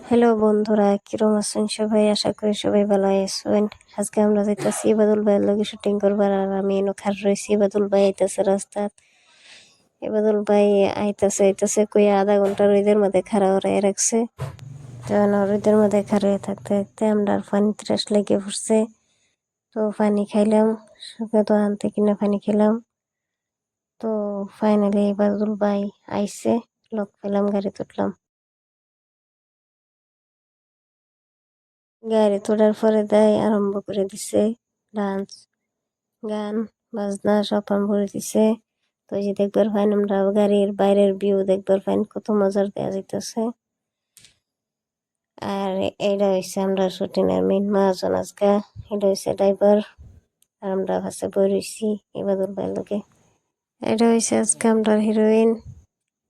Hello বন্ধুরা, কিরম আছেন সবাই? আশা করি সবাই ভালো আছেন। আজকে আমরা যাইতেছি ইবাদুল ভাইয়ের লগে শুটিং করবার, আর আমি খার রয়েছি। ইবাদুল ভাই আইতেছে রাস্তাত। ইবাদুল ভাই আইতেছে কইয়া আধা ঘন্টা রোদের মধ্যে খাড়া হয়ে রাখছে। তখন রোদের মধ্যে খাড়া হয়ে থাকতে থাকতে আমরা পানি ত্রাস লেগে পড়ছে। তো পানি খাইলাম, দোকান থেকে কিনে পানি খেলাম। তো ফাইনালি ইবাদুল ভাই আইছে, লোক পেলাম, গাড়ি তুললাম। গাড়ি তোলার পরে দেয় আরম্ভ করে দিছে ডান্স, গান বাজনা সব আরম্ভ করে দিছে। তো এই যে দেখবার ফাইন, আমরা গাড়ির বাইরের ভিউ দেখবার ফাইন, কত মজার দেওয়া যাইতেছে। আর এইটা হয়েছে আমরা শুটিং এর মেইন মহাজন আজকা। এটা হয়েছে ড্রাইভার, আর আমরা কাছে বই রয়েছি ইবাদুল ভাইয়ের লগে। এটা হয়েছে আজকে আমরা হিরোইন,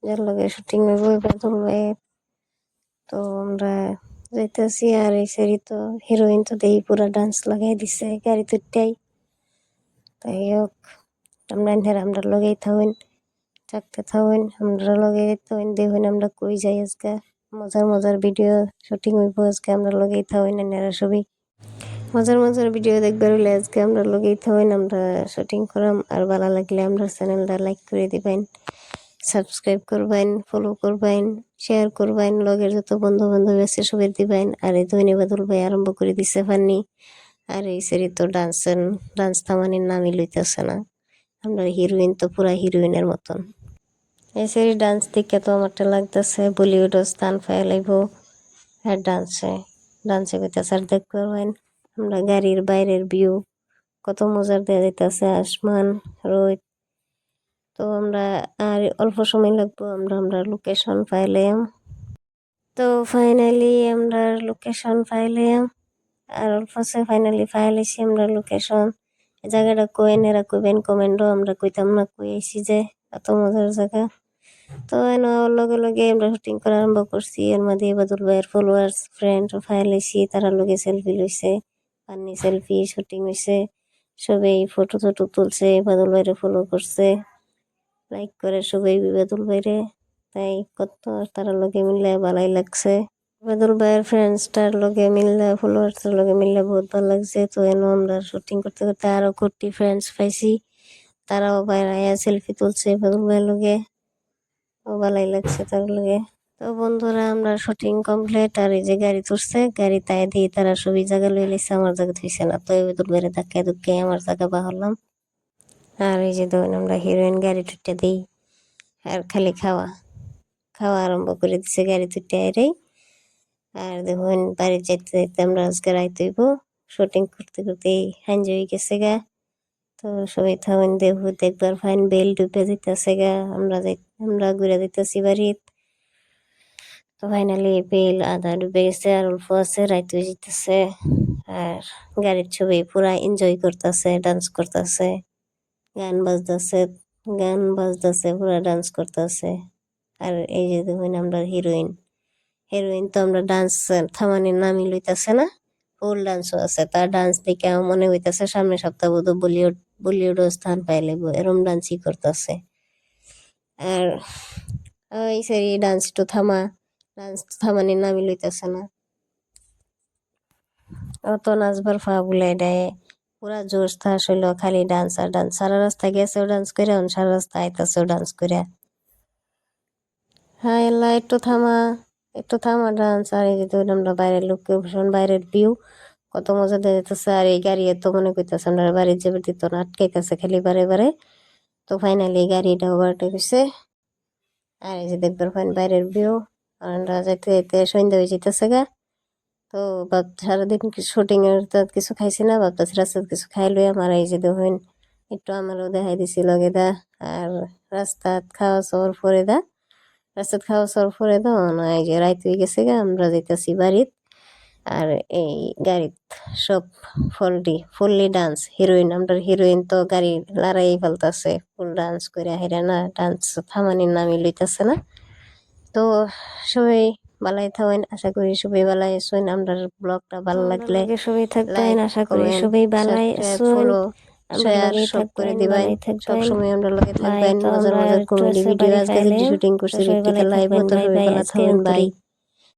যার লগে শুটিং হইব ইবাদুল ভাইয়ের। তো আমরা যাইতেছি, আর এই সেরি তো হিরোইন তো দেই পুরা ডান্স লাগাই দিছে গাড়ি তুলতেই। তাই হোক, আমরা লগেই থাকুন, থাকতে থাকুন, আমরা লগেই থাকুন, দেখুন আমরা কই যাই আজকে। মজার মজার ভিডিও শুটিং হইব আজকে, আমরা লগেই থাকুন। আপনারা সবই মজার মজার ভিডিও দেখবার হলে আজকে আমরা লগেই থাকুন, আমরা শুটিং করাম। আর ভালো লাগলে আমরা চ্যানেলটা লাইক করে দিবেন, সাবস্ক্রাইব করবেন, ফলো করবেন, শেয়ার করবেন, লগের যত বন্ধু বান্ধব আছে সবাই দিবেন। আর এই ধন্যবাদুল ভাই আরম্ভ করে দিছে ফানি। আর এই সেরি তো ডান্স থামানির নামই লইতেছে না। আমরা হিরোইন তো পুরা হিরোইনের মতন। এই সেরি ডান্স দেখে তো আমারটা লাগতেছে বলিউডও স্থান পাইয়া লাইব। আর ডান্সে কইতেছে, আর দেখতে পারবেন আমরা গাড়ির বাইরের ভিউ কত মজার দেওয়া যাইতেছে, আসমান রোদ। তো আমরা আর অল্প সময় লাগবো, আমরা লোকেশন পাইলাম। তো ফাইনালি আমরা লোকেশন পাইলাম, আর অল্প ফাইনালি পাইলেছি আমরা লোকেশন। জায়গাটা কইন, এরা কইবেন কমেন্টও, আমরা কইতাম না, কই আইছি যে এত মজার জায়গা। তো লগে লগে আমরা শুটিং করা আরম্ভ করছি। এর মধ্যে ইবাদুল ভাইয়ের ফলোয়ার্স ফ্রেন্ড পাইলেছি, তারা লগে সেলফি লইছে, পানি সেলফি শুটিং হয়েছে, সবাই ফটো টটো তুলছে, ইবাদুল ভাইরে ফলো করছে, লাইক করে সবাই ইবাদুল ভাইরে। তাই কত তারা লগে মিললে ভালাই লাগছে। ইবাদুল ভাইয়ের ফ্রেন্ডসটার লগে মিললে, ফলোয়ার্সের লগে মিললে বহুত ভালো লাগছে। তো আমরা শুটিং করতে করতে আরো 40 ফ্রেন্ডস পাইছি, তারাও বাইরে সেলফি তুলছে ইবাদুল ভাইয়ের লগে, ও ভালাই লাগছে তার লগে। তো বন্ধুরা, আমরা শুটিং কমপ্লিট, আর এই যে গাড়ি তুলছে, গাড়ি তাই দিয়ে তারা সবই জায়গা লই লিছে, আমার জায়গা থইছে না। তো ইবাদুল ভাইরে ধাক্কা ধুক্কে আমার জায়গা বাহলাম। আর এই যে ধরুন আমরা হিরোইন গাড়ি টুটে দিই, আর খালি খাওয়া খাওয়া আরম্ভ করে দিছে গাড়ি টুটে এরাই। আর দেখুন বাড়ি যাইতে যাইতে আমরা আজকে রাইত হইব, শুটিং করতে করতে হাঞ্জ হয়ে গেছে গা। তো সবাই থাকুন, দেখবার ফাইন, বেল ডুবে যাইতেছে গা, আমরা ঘুরে যাইতেছি বাড়িত। তো ফাইনালি বেল আধা ডুবে গেছে, আর অল্প আছে, রাইত হয়ে যেতেছে। আর গাড়ির ছবি পুরা এনজয় করতেছে, ডান্স করতেছে, গান বাজতেছে, পুরা ডান্স করতেছে। আর এই যে দেখুন আমরা হিরোইন, তো আমরা ডান্স থামানির নামই লইতেছে না, ফুল ডান্সও আছে। তার ডান্স দেখে আমার মনে হইতেছে সামনের সপ্তাহ বোধ বলিউডও স্থান পাই লাগবো, এরম ডান্সই করতেছে। আর ওই সারি ডান্স থামানির নামই লইতেছে না, অত নাচবার ফা বুলাই দেয়, পুরা জোশ থাস হইলো খালি ডান্স আর ডান্স। সারা রাস্তা গেছেও ডান্স করে, সারা রাস্তা আইতাছেও ডান্স করে। হ্যাঁ এল্লা একটু থামা ডান্স। আর এই যে আমরা বাইরের লোকেশন, বাইরের ভিউ কত মজা দিয়ে যেতেছে। আর এই গাড়ি এত মনে করতেছে আমরা বাড়ির যাবে দিত না, আটকাইতেছে খালি বারে বারে। তো ফাইনালি গাড়িটা ওভারটেক হয়েছে। আর এই যে দেখবার ফাইন বাইরের ভিউ, আমরা যাইতে যাইতে সন্ধ্যা হয়ে যেতেছে গা। তো সারাদিন শুটিং এর তো কিছু খাইছি না, ভাবতেছি রাস্তায় কিছু খাইলই আমার। এই যে দেখুন একটু আমারও দেখাই দিছি লগে দা। আর রাস্তাত খাওয়া সর পরে দাও না, এই যে রাইত হয়ে গেছে গা, আমরা যাইতেছি বাড়িত। আর এই গাড়িত সব ফুললি ডান্স, আমরা হিরোইন তো গাড়ি লড়াই ফেলতেছে, ফুল ডান্স করে হেরা না, ডান্স থামানির নামই লইতেছে না। তো সবাই ভালাই থাকেন, আশা করি সবাই ভালাই আছেন। আমরা ব্লগটা ভালো লাগলে সবাই থাকবেন, আশা করি সবাই ভালাই আছেন, শেয়ার সব করে দিবেন, সবসময় আমরা লগে থাকবেন। মজার মজার কমেডি ভিডিও, আজকে যে শুটিং করছি লাইভ, তো সবাই ভালো থাকবেন, বাই।